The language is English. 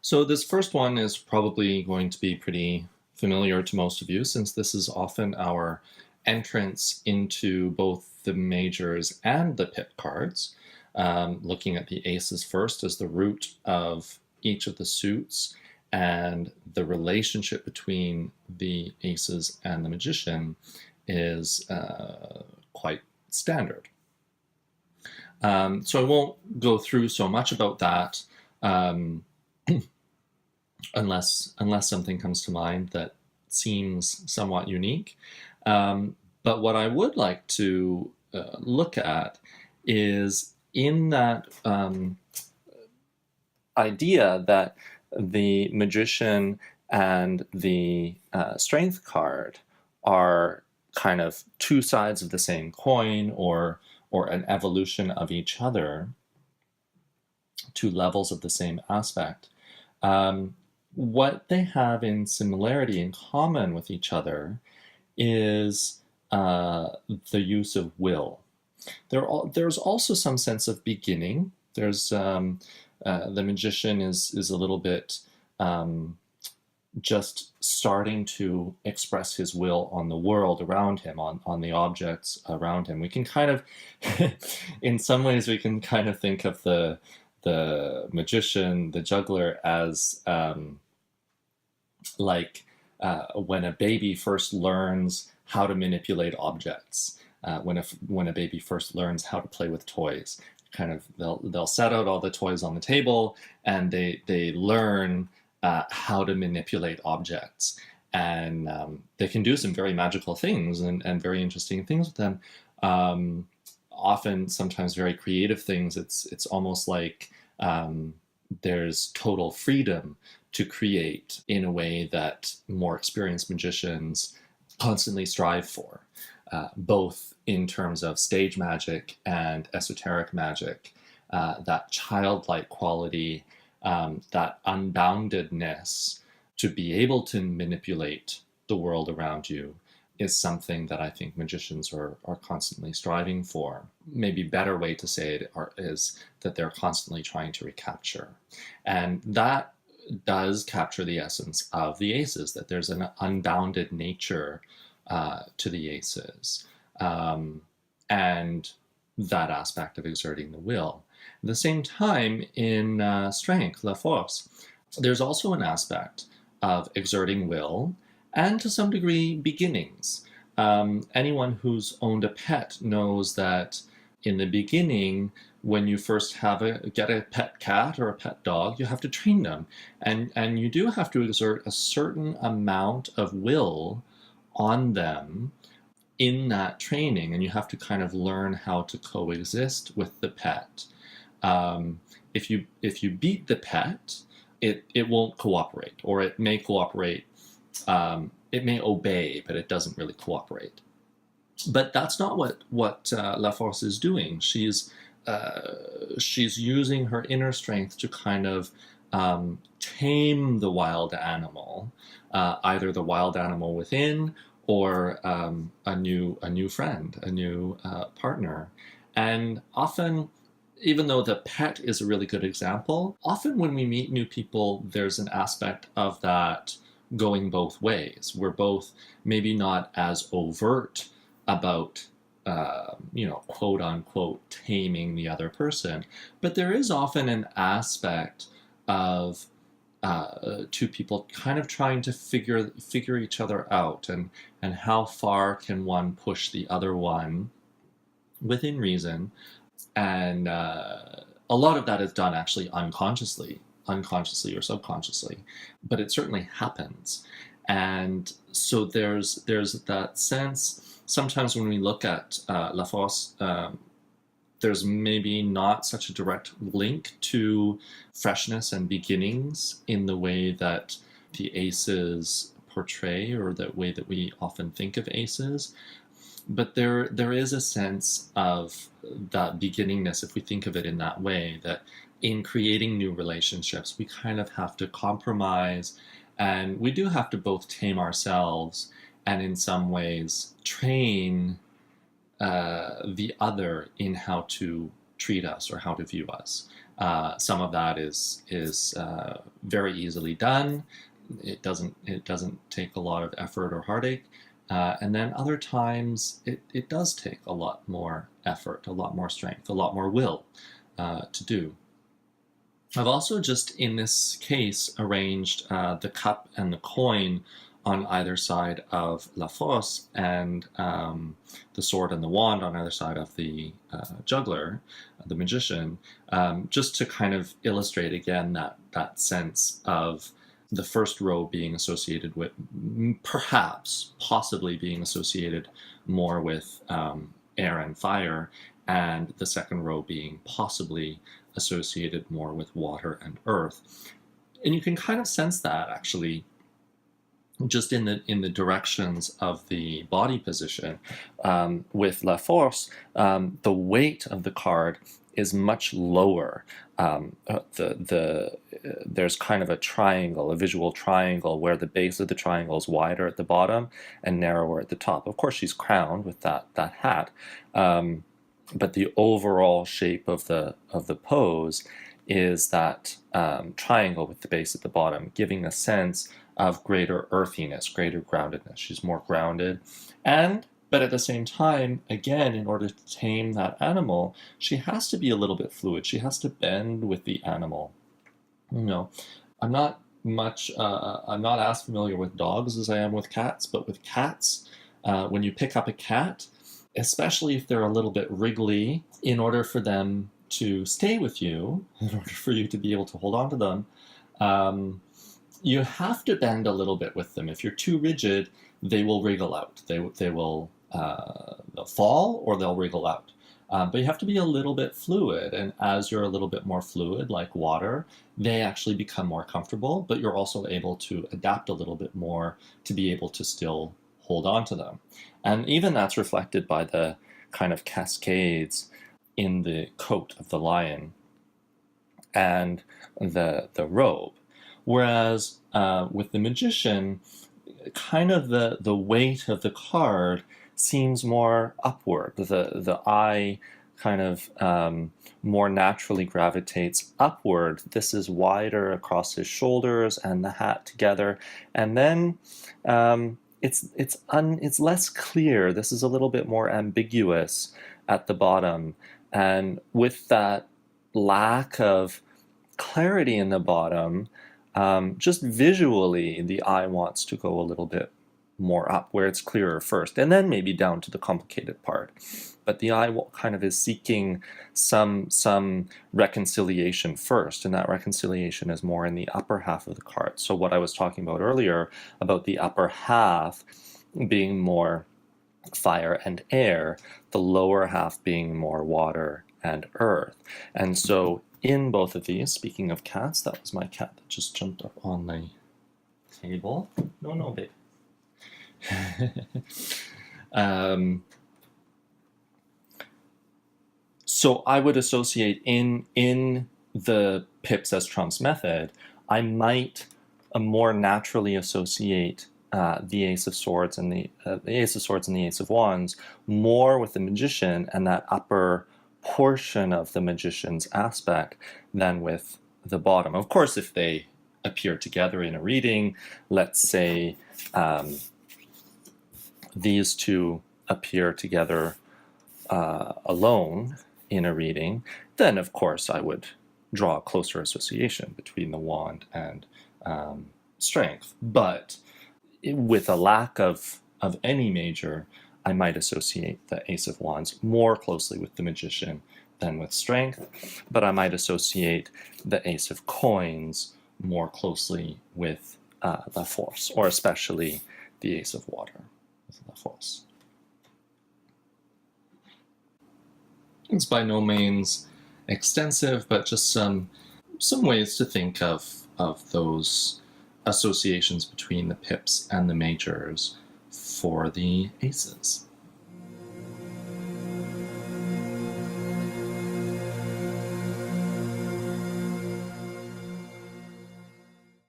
So this first one is probably going to be pretty familiar to most of you, since this is often our entrance into both the majors and the pit cards. Looking at the aces first as the root of each of the suits and the relationship between the aces and the magician is quite standard. So I won't go through so much about that. Unless something comes to mind that seems somewhat unique. But what I would like to look at is in that idea that the magician and the strength card are kind of two sides of the same coin, or an evolution of each other, two levels of the same aspect. What they have in similarity, in common with each other, is the use of will. There's also some sense of beginning. There's the magician is a little bit just starting to express his will on the world around him, on the objects around him. We can kind of, in some ways, we can kind of think of the magician, the juggler, as when a baby first learns how to manipulate objects, when a baby first learns how to play with toys. Kind of they'll set out all the toys on the table, and they learn how to manipulate objects, and they can do some very magical things and very interesting things with them. Often, sometimes very creative things. It's almost like there's total freedom to create in a way that more experienced magicians constantly strive for, both in terms of stage magic and esoteric magic. That childlike quality, that unboundedness to be able to manipulate the world around you, is something that I think magicians are constantly striving for. Maybe a better way to say it is that they're constantly trying to recapture. And that does capture the essence of the aces, that there's an unbounded nature to the aces, and that aspect of exerting the will. At the same time, in strength, la force, there's also an aspect of exerting will, and to some degree, beginnings. Anyone who's owned a pet knows that in the beginning, when you first get a pet cat or a pet dog, you have to train them. And you do have to exert a certain amount of will on them in that training, and you have to kind of learn how to coexist with the pet. If you beat the pet, it won't cooperate, or it may cooperate. It may obey, but it doesn't really cooperate. But that's not what La Force is doing. She's using her inner strength to kind of tame the wild animal, either the wild animal within, or a new friend, a new partner. And often, even though the pet is a really good example, often when we meet new people, there's an aspect of that going both ways. We're both maybe not as overt about, quote unquote, taming the other person, but there is often an aspect of two people kind of trying to figure each other out, and how far can one push the other one within reason. And a lot of that is done actually unconsciously or subconsciously, but it certainly happens. And so there's that sense, sometimes when we look at La Force, there's maybe not such a direct link to freshness and beginnings in the way that the aces portray, or the way that we often think of aces. But there is a sense of that beginningness, if we think of it in that way, that in creating new relationships, we kind of have to compromise, and we do have to both tame ourselves and in some ways train the other in how to treat us or how to view us. Some of that is very easily done. It doesn't take a lot of effort or heartache. And then other times it does take a lot more effort, a lot more strength, a lot more will to do. I've also just in this case arranged the cup and the coin on either side of La Fosse, and the sword and the wand on either side of the juggler, the magician, just to kind of illustrate again that sense of the first row being associated with, possibly being associated more with air and fire, and the second row being possibly associated more with water and earth. And you can kind of sense that actually just in the directions of the body position. With La Force, the weight of the card is much lower. There's kind of a triangle, a visual triangle, where the base of the triangle is wider at the bottom and narrower at the top. Of course, she's crowned with that hat, but the overall shape of the pose is that triangle with the base at the bottom, giving a sense of greater earthiness, greater groundedness. She's more grounded. But at the same time, again, in order to tame that animal, she has to be a little bit fluid. She has to bend with the animal. I'm not as familiar with dogs as I am with cats, but with cats, when you pick up a cat, especially if they're a little bit wriggly, in order for them to stay with you, in order for you to be able to hold on to them, you have to bend a little bit with them. If you're too rigid, they will wriggle out. They'll fall or they'll wriggle out. But you have to be a little bit fluid, and as you're a little bit more fluid, like water, they actually become more comfortable, but you're also able to adapt a little bit more to be able to still hold on to them. And even that's reflected by the kind of cascades in the coat of the lion and the robe. Whereas with the magician, kind of the weight of the card seems more upward. The eye kind of more naturally gravitates upward. This is wider across his shoulders and the hat together. And then it's less clear. This is a little bit more ambiguous at the bottom. And with that lack of clarity in the bottom, just visually, the eye wants to go a little bit more up where it's clearer first, and then maybe down to the complicated part. But the eye kind of is seeking some reconciliation first, and that reconciliation is more in the upper half of the card. So what I was talking about earlier about the upper half being more fire and air, the lower half being more water and earth. And so in both of these, speaking of cats, that was my cat that just jumped up on the table. No, babe. So I would associate in the pips as trumps method, I might more naturally associate the Ace of Swords and the Ace of Swords and the Ace of Wands more with the magician and that upper portion of the magician's aspect than with the bottom. Of course, if they appear together in a reading, let's say these two appear together alone in a reading, then of course I would draw a closer association between the wand and strength. But with a lack of any major, I might associate the Ace of Wands more closely with the magician than with strength, but I might associate the Ace of Coins more closely with La Force, or especially the Ace of Water with La Force. It's by no means extensive, but just some ways to think of those associations between the pips and the majors for the aces.